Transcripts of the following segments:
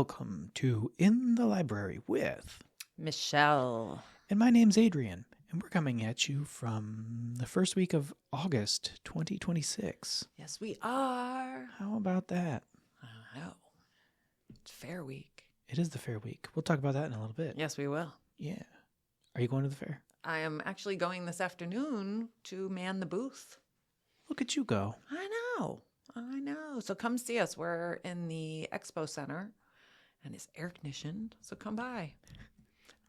welcome to In the Library with Michele. And my name's Adrian, and we're coming at you from the first week of August 2026. Yes, we are. How about that? I don't know. It's fair week. It is the fair week. We'll talk about that in a little bit. Yes, we will. Yeah. Are you going to the fair? I am actually going this afternoon to man the booth. Look at you go. I know. So come see us. We're in the expo center, and it's air conditioned, so come by.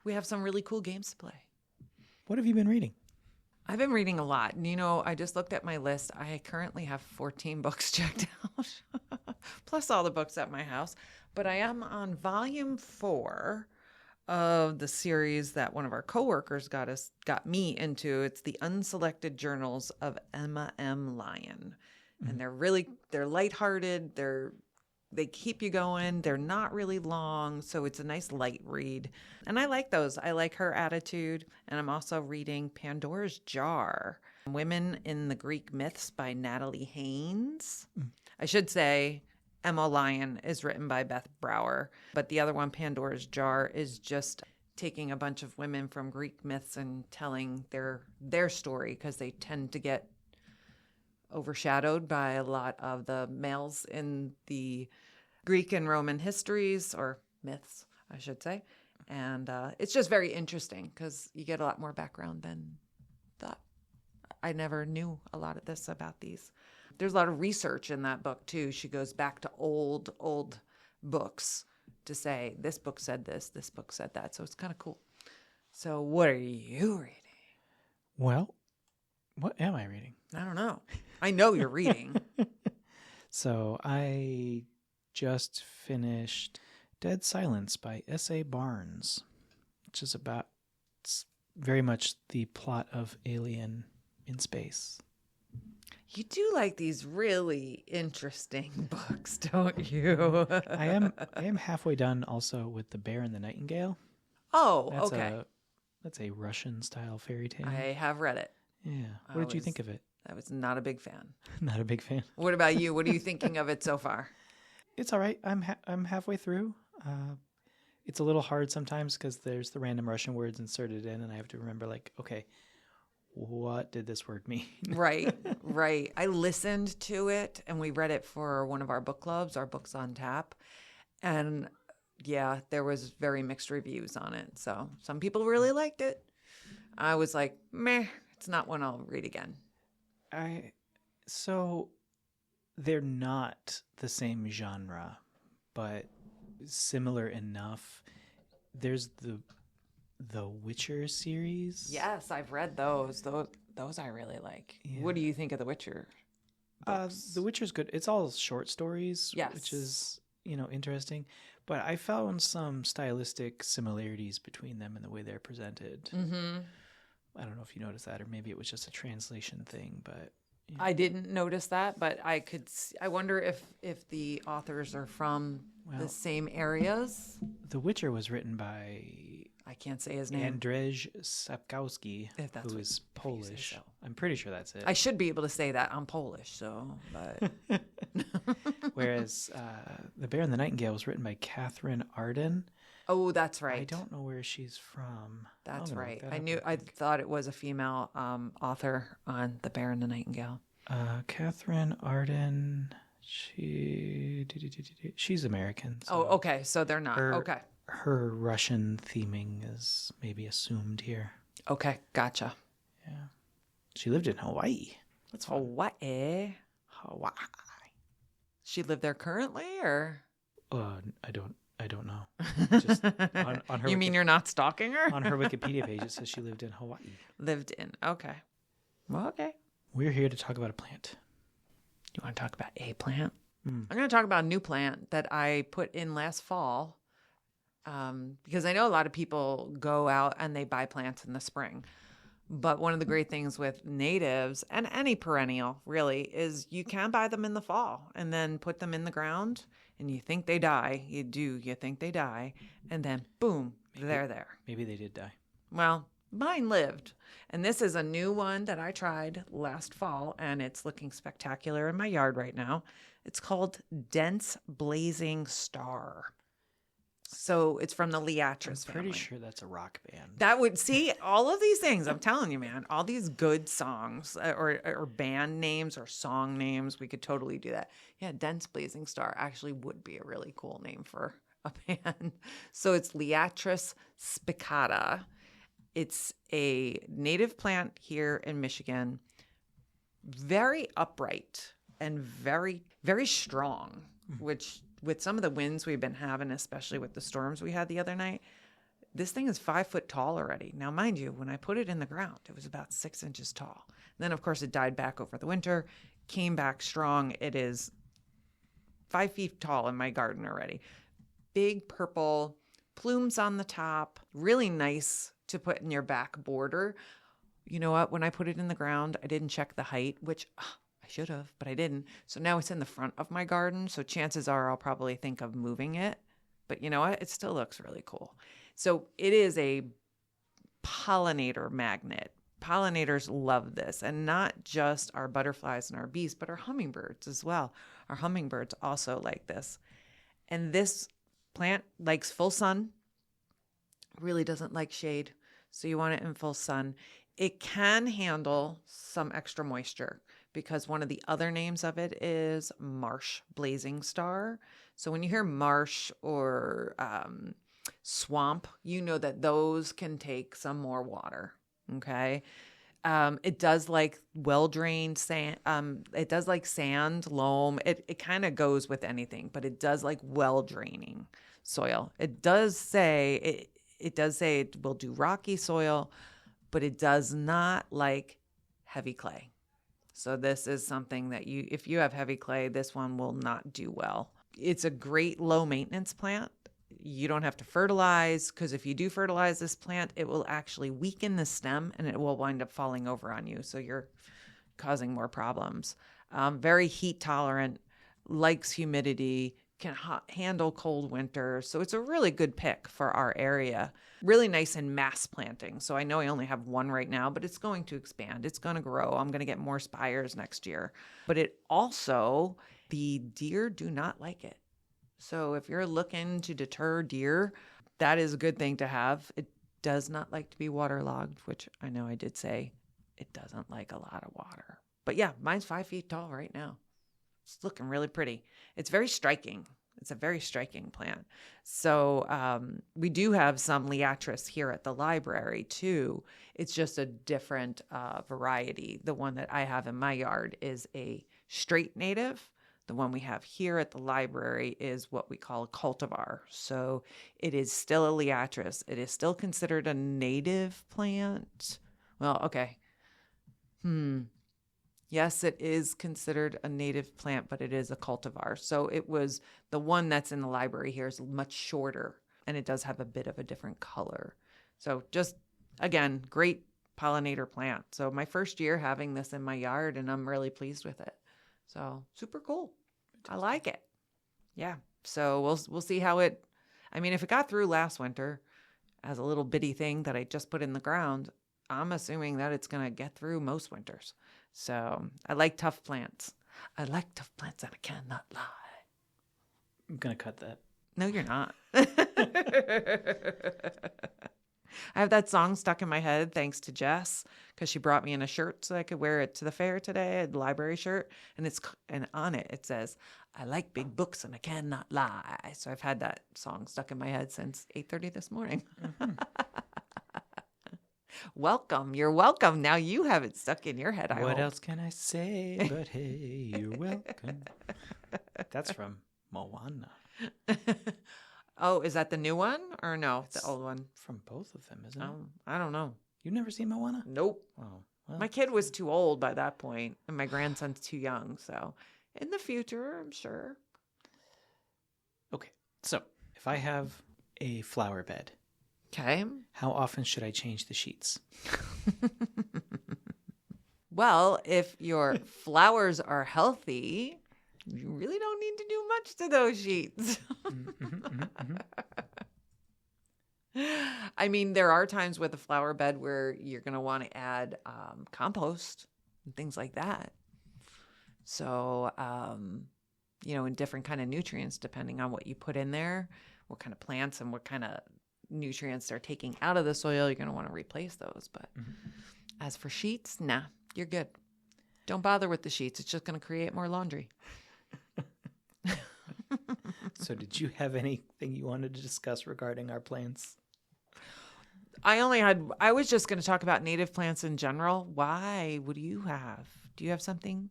We have some really cool games to play. What have you been reading? I've been reading a lot. And, you know, I just looked at my list. I currently have 14 books checked out, plus all the books at my house. But I am on volume 4 of the series that one of our coworkers got me into. It's the Unselected Journals of Emma M. Lyon. And they're lighthearted. They keep you going. They're not really long, so it's a nice light read. And I like those. I like her attitude. And I'm also reading Pandora's Jar, Women in the Greek Myths by Natalie Haynes. I should say Emma Lyon is written by Beth Brower, but the other one, Pandora's Jar, is just taking a bunch of women from Greek myths and telling their story, because they tend to get overshadowed by a lot of the males in the Greek and Roman histories, or myths, I should say. And it's just very interesting because you get a lot more background than that. I never knew a lot of this about these. There's a lot of research in that book, too. She goes back to old books to say, this book said this book said that. So it's kind of cool. So what are you reading? Well, what am I reading? I don't know. I know you're reading. So I just finished Dead Silence by S.A. Barnes, which is it's very much the plot of Alien in space. You do like these really interesting books, don't you? I am halfway done also with The Bear and the Nightingale. Oh, That's okay. That's a Russian-style fairy tale. I have read it. Yeah. What did you think of it? I was not a big fan. Not a big fan. What about you? What are you thinking of it so far? It's all right. I'm halfway through. It's a little hard sometimes because there's the random Russian words inserted in, and I have to remember, like, okay, what did this word mean? Right. I listened to it, and we read it for one of our book clubs, our Books on Tap. And yeah, there was very mixed reviews on it. So some people really liked it. I was like, meh, it's not one I'll read again. So they're not the same genre, but similar enough. There's the Witcher series. Yes, I've read those. Those I really like. Yeah. What do you think of The Witcher books? The Witcher's good. It's all short stories, yes, which is, interesting. But I found some stylistic similarities between them and the way they're presented. Mm-hmm. I don't know if you noticed that, or maybe it was just a translation thing, but I didn't notice that, but I wonder if the authors are from the same areas. The Witcher was written by, I can't say his name, Andrzej Sapkowski, who is Polish. So. I'm pretty sure that's it. I should be able to say that. I'm Polish, so. But. Whereas The Bear and the Nightingale was written by Catherine Arden. Oh, that's right. I don't know where she's from. That's right. I thought it was a female author on The Bear and the Nightingale. Catherine Arden. She's American. So okay. So they're not. Okay. Her Russian theming is maybe assumed here. Okay. Gotcha. Yeah. She lived in Hawaii. That's Hawaii. She lived there currently, or? I don't know. Just on her. You mean you're not stalking her? On her Wikipedia page, it says she lived in Hawaii. Lived in. Okay. Well, okay. We're here to talk about a plant. You want to talk about a plant? I'm going to talk about a new plant that I put in last fall, because I know a lot of people go out and they buy plants in the spring. But one of the great things with natives, and any perennial really, is you can buy them in the fall and then put them in the ground, and you think they die. You think they die. And then, boom, they're there. Maybe they did die. Well, mine lived. And this is a new one that I tried last fall, and it's looking spectacular in my yard right now. It's called Marsh Blazing Star. So it's from the I'm Liatris pretty family. sure that's a rock band. That would see all of these things. I'm telling you, man, all these good songs or band names or song names. We could totally do that. Yeah, Dense Blazing Star actually would be a really cool name for a band. So it's Liatris spicata. It's a native plant here in Michigan. Very upright and very, very strong, which with some of the winds we've been having, especially with the storms we had the other night, this thing is 5 foot tall already. Now, mind you, when I put it in the ground, it was about 6 inches tall. And then, of course, it died back over the winter, came back strong. It is 5 feet tall in my garden already. Big purple plumes on the top, really nice to put in your back border. You know what? When I put it in the ground, I didn't check the height, which I should have, but I didn't. So now it's in the front of my garden. So chances are I'll probably think of moving it. But you know what? It still looks really cool. So it is a pollinator magnet. Pollinators love this. And not just our butterflies and our bees, but our hummingbirds as well. Our hummingbirds also like this. And this plant likes full sun, really doesn't like shade. So you want it in full sun. It can handle some extra moisture because one of the other names of it is Marsh Blazing Star. So when you hear marsh or swamp, you know that those can take some more water. Okay. It does like well-drained sand. It does like sand, loam. It kind of goes with anything, but it does like well-draining soil. It does say it will do rocky soil, but it does not like heavy clay. So this is something that if you have heavy clay, this one will not do well. It's a great low maintenance plant. You don't have to fertilize because if you do fertilize this plant, it will actually weaken the stem and it will wind up falling over on you. So you're causing more problems. Very heat tolerant, likes humidity, can handle cold winters. So it's a really good pick for our area. Really nice in mass planting. So I know I only have one right now, but it's going to expand. It's going to grow. I'm going to get more spires next year. But it also, the deer do not like it. So if you're looking to deter deer, that is a good thing to have. It does not like to be waterlogged, which I know I did say it doesn't like a lot of water. But yeah, mine's 5 feet tall right now. It's looking really pretty. It's very striking. It's a very striking plant. So we do have some Liatris here at the library too. It's just a different variety. The one that I have in my yard is a straight native. The one we have here at the library is what we call a cultivar. So it is still a Liatris. It is still considered a native plant. Well, okay. Yes, it is considered a native plant, but it is a cultivar. So it was the one that's in the library here is much shorter, and it does have a bit of a different color. So just, again, great pollinator plant. So my first year having this in my yard, and I'm really pleased with it. So super cool. I like it. Yeah. So we'll see how it, I mean, if it got through last winter as a little bitty thing that I just put in the ground, I'm assuming that it's going to get through most winters. So I like tough plants. I like tough plants and I cannot lie. I'm going to cut that. No, you're not. I have that song stuck in my head thanks to Jess because she brought me in a shirt so I could wear it to the fair today, a library shirt. And on it says, I like big books and I cannot lie. So I've had that song stuck in my head since 8:30 this morning. Mm-hmm. Welcome. You're welcome. Now you have it stuck in your head. What else can I say but hey, you're welcome. That's from Moana. Oh, is that the new one or no? It's the old one? From both of them, isn't it? I don't know. You've never seen Moana? Nope. Oh, well. My kid was too old by that point, and my grandson's too young. So in the future, I'm sure. Okay. So if I have a flower bed, okay, how often should I change the sheets? Well, if your flowers are healthy, you really don't need to do much to those sheets. I mean, there are times with a flower bed where you're going to want to add compost and things like that. So, and different kind of nutrients depending on what you put in there. what kind of plants and what kind of nutrients they're taking out of the soil, you're going to want to replace those. But as for sheets, nah, you're good. Don't bother with the sheets. It's just going to create more laundry. So did you have anything you wanted to discuss regarding our plants? I was just going to talk about native plants in general. Why? What do you have? Do you have something?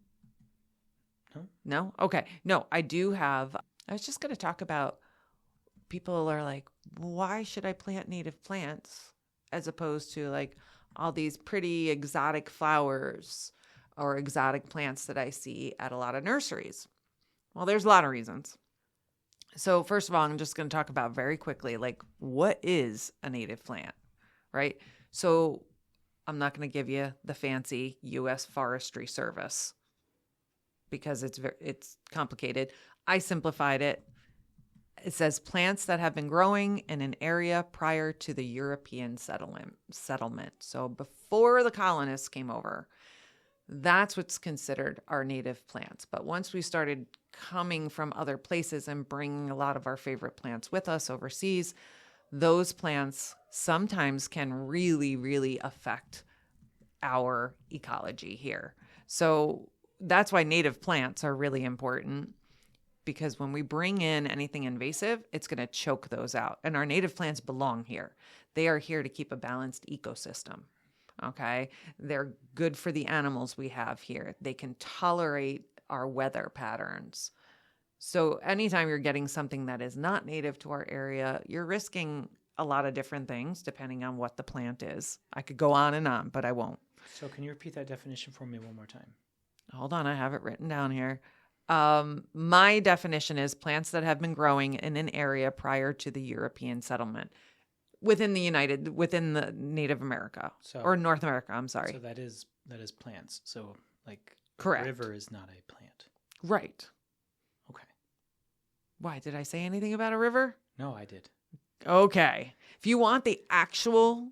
No. No? Okay. No, I do have. I was just going to talk about, people are like, why should I plant native plants as opposed to like all these pretty exotic flowers or exotic plants that I see at a lot of nurseries? Well, there's a lot of reasons. So first of all, I'm just going to talk about very quickly, like, what is a native plant, right? So I'm not going to give you the fancy U.S. Forestry Service because it's complicated. I simplified it. It says plants that have been growing in an area prior to the European settlement. So before the colonists came over, that's what's considered our native plants. But once we started coming from other places and bringing a lot of our favorite plants with us overseas, those plants sometimes can really, really affect our ecology here. So that's why native plants are really important, because when we bring in anything invasive, it's going to choke those out. And our native plants belong here. They are here to keep a balanced ecosystem. Okay. They're good for the animals we have here. They can tolerate our weather patterns. So anytime you're getting something that is not native to our area, you're risking a lot of different things depending on what the plant is. I could go on and on, but I won't. So can you repeat that definition for me one more time? Hold on. I have it written down here. My definition is plants that have been growing in an area prior to the European settlement within the Native America or North America. I'm sorry. So that is plants. So like correct. A river is not a plant. Right. Okay. Why did I say anything about a river? No, I did. Okay. If you want the actual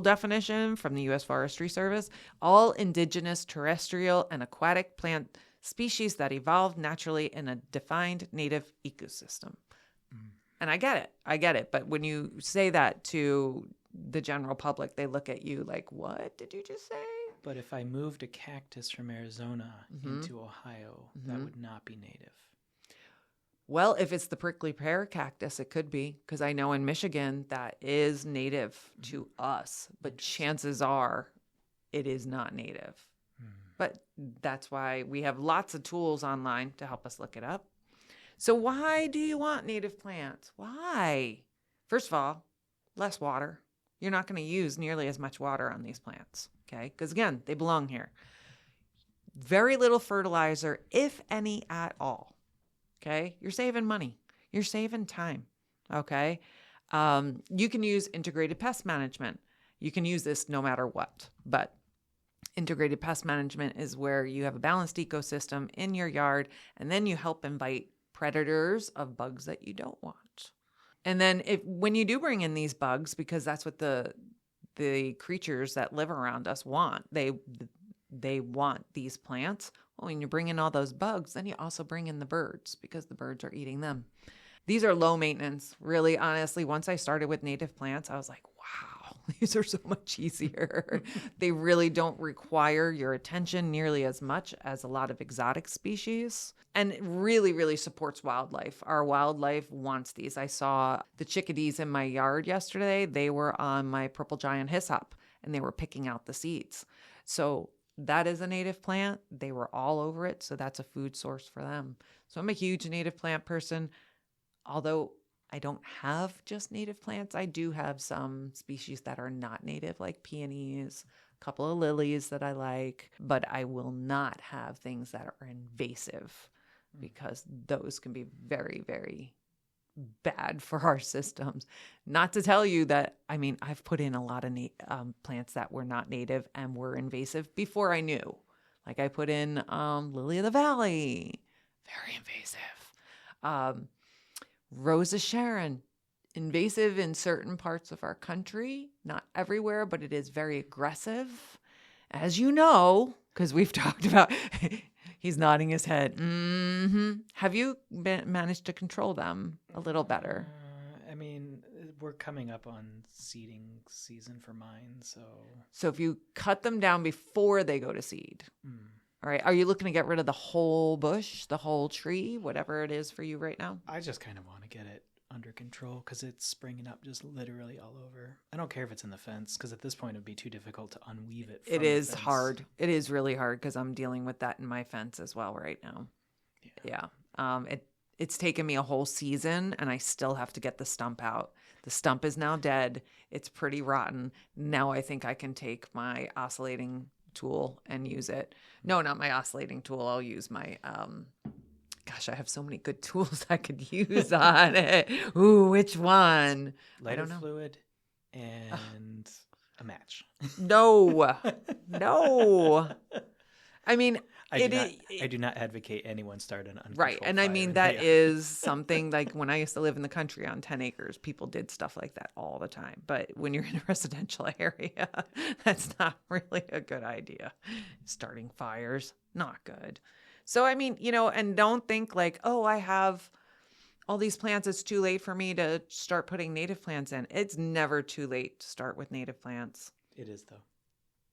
definition from the U.S. Forestry Service, all indigenous terrestrial and aquatic plant species that evolved naturally in a defined native ecosystem. And I get it. But when you say that to the general public, they look at you like, what did you just say? But if I moved a cactus from Arizona into Ohio, that would not be native. Well, if it's the prickly pear cactus, it could be, because I know in Michigan that is native to us, but chances are it is not native. But that's why we have lots of tools online to help us look it up. So why do you want native plants? Why? First of all, less water. You're not going to use nearly as much water on these plants, okay? Because again, they belong here. Very little fertilizer, if any at all, okay? You're saving money. You're saving time, okay? You can use integrated pest management. You can use this no matter what, but integrated pest management is where you have a balanced ecosystem in your yard, and then you help invite predators of bugs that you don't want. And then when you do bring in these bugs, because that's what the creatures that live around us want, they want these plants. Well, when you bring in all those bugs, then you also bring in the birds, because the birds are eating them. These are low maintenance. Really, honestly, once I started with native plants, I was like, wow, these are so much easier. They really don't require your attention nearly as much as a lot of exotic species. And it really, really supports wildlife. Our wildlife wants these. I saw the chickadees in my yard yesterday. They were on my purple giant hyssop, and they were picking out the seeds. So that is a native plant. They were all over it. So that's a food source for them. So I'm a huge native plant person. Although I don't have just native plants, I do have some species that are not native, like peonies, a couple of lilies that I like, but I will not have things that are invasive, because those can be very, very bad for our systems. Not to tell you that, I mean, I've put in a lot of plants that were not native and were invasive before I knew. Like I put in lily of the valley, very invasive. Rosa Sharon, invasive in certain parts of our country, not everywhere, but it is very aggressive. As you know, because we've talked about, He's nodding his head. Have you managed to control them a little better? I mean, we're coming up on seeding season for mine, so. So if you cut them down before they go to seed, all right, are you looking to get rid of the whole bush, the whole tree, whatever it is for you right now? I just kind of want to get it under control because it's springing up just literally all over. I don't care if it's in the fence because at this point it would be too difficult to unweave it. It is hard. It is really hard because I'm dealing with that in my fence as well right now. Yeah. It's taken me a whole season and I still have to get the stump out. The stump is now dead. It's pretty rotten. Now I think I can take my oscillating tool and use it. No, not my oscillating tool. I'll use my, gosh, I have so many good tools I could use on it. Ooh, which one? Lighter fluid and a match. No. I mean, I do not advocate anyone start an uncontrolled right. And I mean, that is something like when I used to live in the country on 10 acres, people did stuff like that all the time. But when you're in a residential area, that's not really a good idea. Starting fires, not good. So, I mean, and don't think like, oh, I have all these plants. It's too late for me to start putting native plants in. It's never too late to start with native plants. It is, though.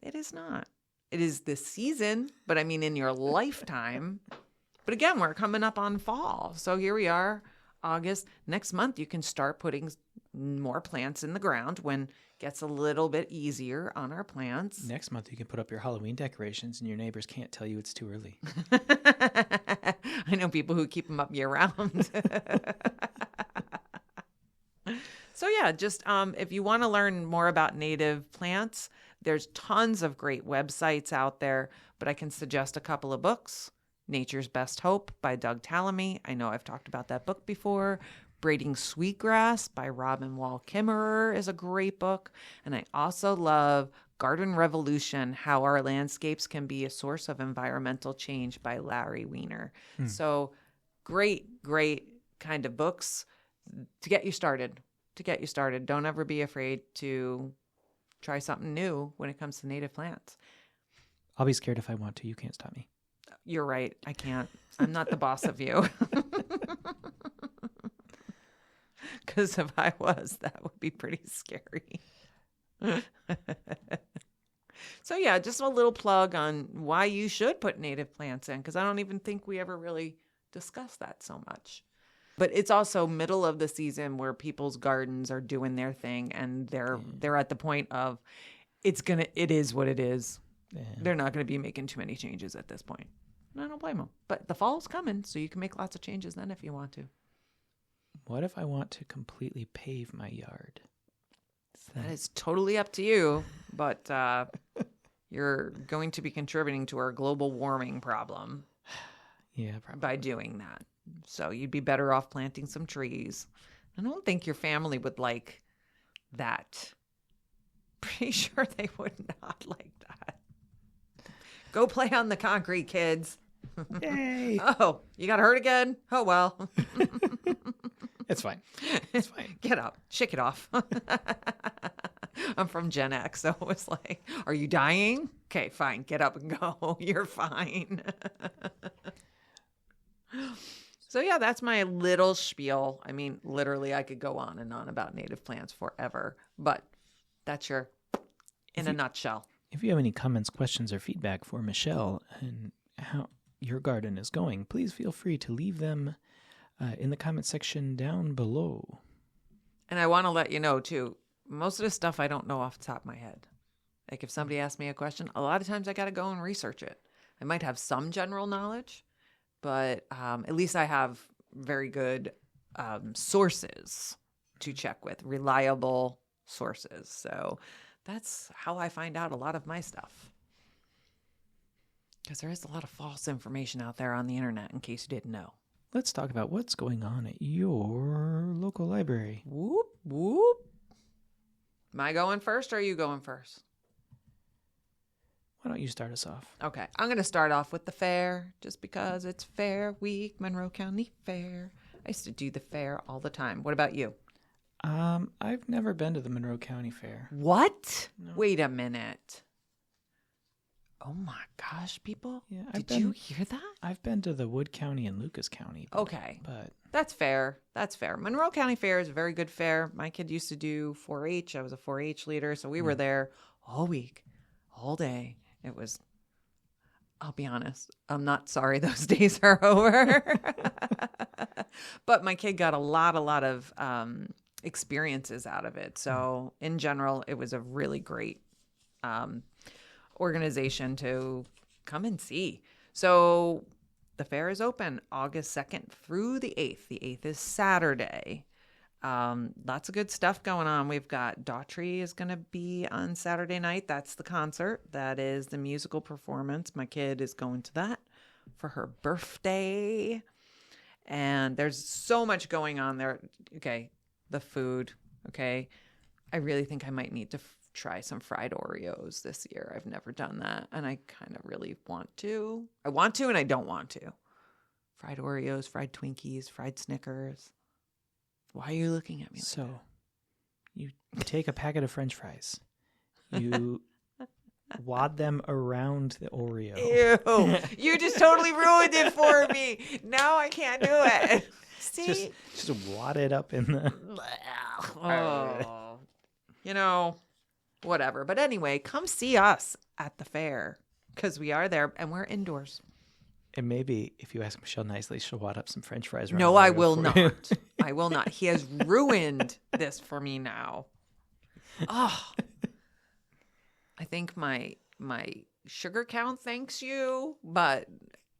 It is not. It is this season, but I mean in your lifetime. But again, we're coming up on fall. So here we are, August. Next month, you can start putting more plants in the ground when it gets a little bit easier on our plants. Next month, you can put up your Halloween decorations and your neighbors can't tell you it's too early. I know people who keep them up year round. So yeah, just if you want to learn more about native plants, there's tons of great websites out there, but I can suggest a couple of books. Nature's Best Hope by Doug Tallamy. I know I've talked about that book before. Braiding Sweetgrass by Robin Wall Kimmerer is a great book. And I also love Garden Revolution, How Our Landscapes Can Be a Source of Environmental Change by Larry Weiner. So great kind of books to get you started. Don't ever be afraid to try something new when it comes to native plants. I'll be scared if I want to. You can't stop me. You're right. I can't. I'm not the boss of you. Because if I was, that would be pretty scary. So yeah, just a little plug on why you should put native plants in, because I don't even think we ever really discussed that so much. But it's also middle of the season where people's gardens are doing their thing and they're at the point of it is what it is. Yeah. They're not going to be making too many changes at this point. And I don't blame them. But the fall's coming, so you can make lots of changes then if you want to. What if I want to completely pave my yard? That is totally up to you, but you're going to be contributing to our global warming problem. Yeah, probably. By doing that. So you'd be better off planting some trees. I don't think your family would like that. Pretty sure they would not like that. Go play on the concrete, kids. Yay. Oh, you got hurt again? Oh, well. It's fine. It's fine. Get up. Shake it off. I'm from Gen X, so it was like, are you dying? Okay, fine. Get up and go. You're fine. So yeah, that's my little spiel. I mean, literally, I could go on and on about native plants forever, but that's in a nutshell. If you have any comments, questions, or feedback for Michelle and how your garden is going, please feel free to leave them in the comment section down below. And I want to let you know, too, most of this stuff I don't know off the top of my head. Like if somebody asks me a question, a lot of times I got to go and research it. I might have some general knowledge, but at least I have very good sources to check with, reliable sources. So that's how I find out a lot of my stuff. Because there is a lot of false information out there on the internet, in case you didn't know. Let's talk about what's going on at your local library. Whoop, whoop. Am I going first or are you going first? Why don't you start us off? Okay. I'm going to start off with the fair, just because it's Fair Week, Monroe County Fair. I used to do the fair all the time. What about you? I've never been to the Monroe County Fair. What? No. Wait a minute. Oh my gosh, people. Yeah, Did you hear that? I've been to the Wood County and Lucas County. Okay. But That's fair. That's fair. Monroe County Fair is a very good fair. My kid used to do 4-H. I was a 4-H leader. So we were there all week, all day. It was, I'll be honest, I'm not sorry those days are over. But my kid got a lot of experiences out of it. So in general, it was a really great organization to come and see. So the fair is open August 2nd through the 8th. The 8th is Saturday. Lots of good stuff going on. We've got Daughtry is going to be on Saturday night. That's the concert. That is the musical performance. My kid is going to that for her birthday. And there's so much going on there. Okay, the food. Okay, I really think I might need to try some fried Oreos this year. I've never done that, and I kind of really want to. I want to, and I don't want to. Fried Oreos, fried Twinkies, fried Snickers. Why are you looking at me like so you take a packet of French fries. You wad them around the Oreo. Ew. You just totally ruined it for me. Now I can't do it. See? Just wad it up in the... Oh. You know, whatever. But anyway, come see us at the fair because we are there and we're indoors. And maybe if you ask Michelle nicely, she'll wad up some French fries. Around No, the I Oreo will for not. you. I will not. He has ruined this for me now. Oh, I think my sugar count thanks you, but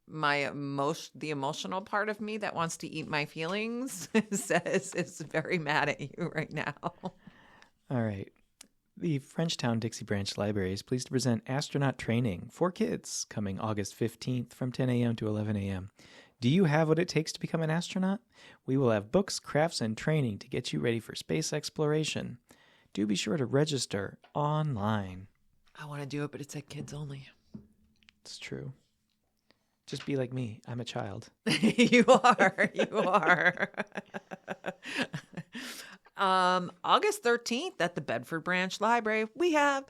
the emotional part of me that wants to eat my feelings says it's very mad at you right now. All right. The Frenchtown Dixie Branch Library is pleased to present Astronaut Training for Kids coming August 15th from 10 a.m. to 11 a.m. Do you have what it takes to become an astronaut? We will have books, crafts, and training to get you ready for space exploration. Do be sure to register online. I want to do it, but it's like kids only. It's true. Just be like me. I'm a child. You are. You are. August 13th at the Bedford Branch Library, we have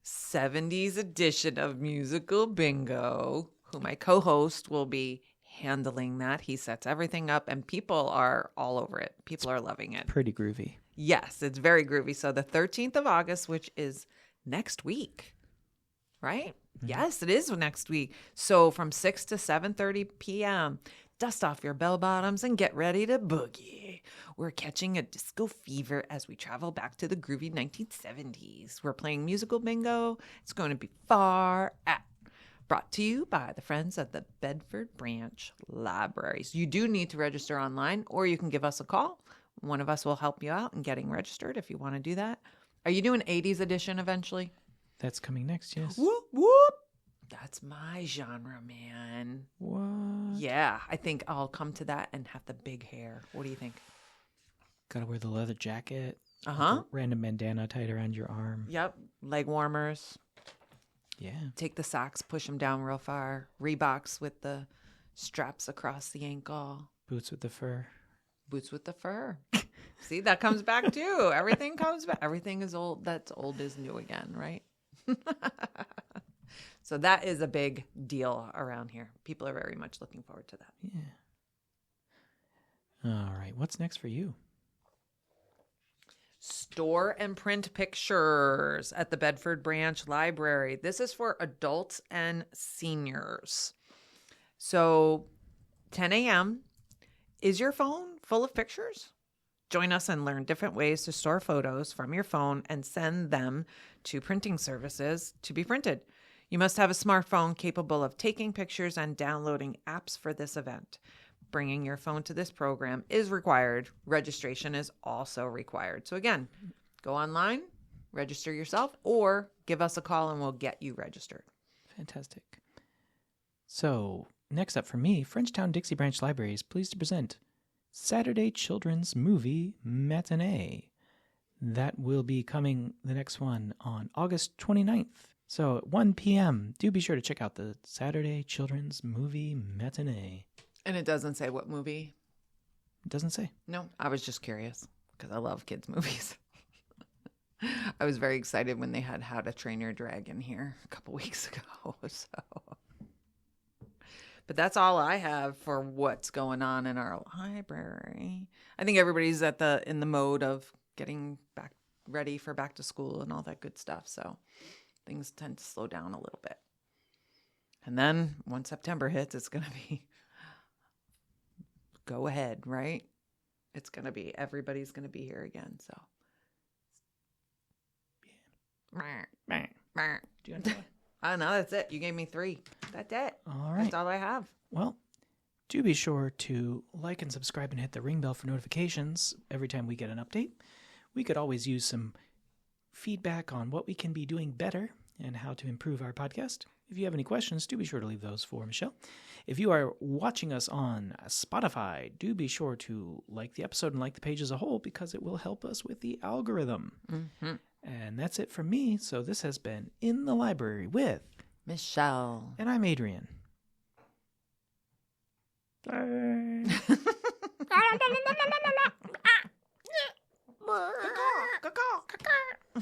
70s edition of Musical Bingo, who my co-host will be handling that. He sets everything up and people are all over it. People are loving it. Pretty groovy. Yes, it's very groovy. So the 13th of August, which is next week, right? Mm-hmm. Yes, it is next week. So from 6 to 7:30 p.m., dust off your bell bottoms and get ready to boogie. We're catching a disco fever as we travel back to the groovy 1970s. We're playing musical bingo. It's going to be far out. Brought to you by the friends at the Bedford Branch Libraries. You do need to register online, or you can give us a call. One of us will help you out in getting registered if you want to do that. Are you doing 80s edition eventually? That's coming next, yes. Whoop, whoop. That's my genre, man. What? Yeah, I think I'll come to that and have the big hair. What do you think? Gotta wear the leather jacket. Uh-huh. Random bandana tied around your arm. Yep. Leg warmers. Yeah. Take the socks, push them down real far. Reeboks with the straps across the ankle. Boots with the fur. Boots with the fur. See, that comes back too. Everything comes back. Everything is old. That's old is new again, right? So that is a big deal around here. People are very much looking forward to that. Yeah. All right. What's next for you? Store and print pictures at the Bedford Branch Library. This is for adults and seniors. So 10 a.m. Is your phone full of pictures? Join us and learn different ways to store photos from your phone and send them to printing services to be printed. You must have a smartphone capable of taking pictures and downloading apps for this event. Bringing your phone to this program is required. Registration is also required. So again, go online, register yourself, or give us a call and we'll get you registered. Fantastic. So next up for me, Frenchtown Dixie Branch Library is pleased to present Saturday Children's Movie Matinee. That will be coming, the next one, on August 29th. So at 1 p.m., do be sure to check out the Saturday Children's Movie Matinee. And it doesn't say what movie? It doesn't say. No, I was just curious because I love kids' movies. I was very excited when they had How to Train Your Dragon here a couple weeks ago. So, but that's all I have for what's going on in our library. I think everybody's in the mode of getting back ready for back to school and all that good stuff. So things tend to slow down a little bit. And then once September hits, it's going to be go ahead, right? It's going to be, everybody's going to be here again. So. Do you want to know? Oh, no, that's it. You gave me 3. That's it. All right. That's all I have. Well, do be sure to like and subscribe and hit the ring bell for notifications every time we get an update. We could always use some feedback on what we can be doing better and how to improve our podcast. If you have any questions, do be sure to leave those for Michelle. If you are watching us on Spotify, do be sure to like the episode and like the page as a whole because it will help us with the algorithm. Mm-hmm. And that's it from me. So this has been In the Library with Michelle. And I'm Adrian. Bye. Caw, caw, caw.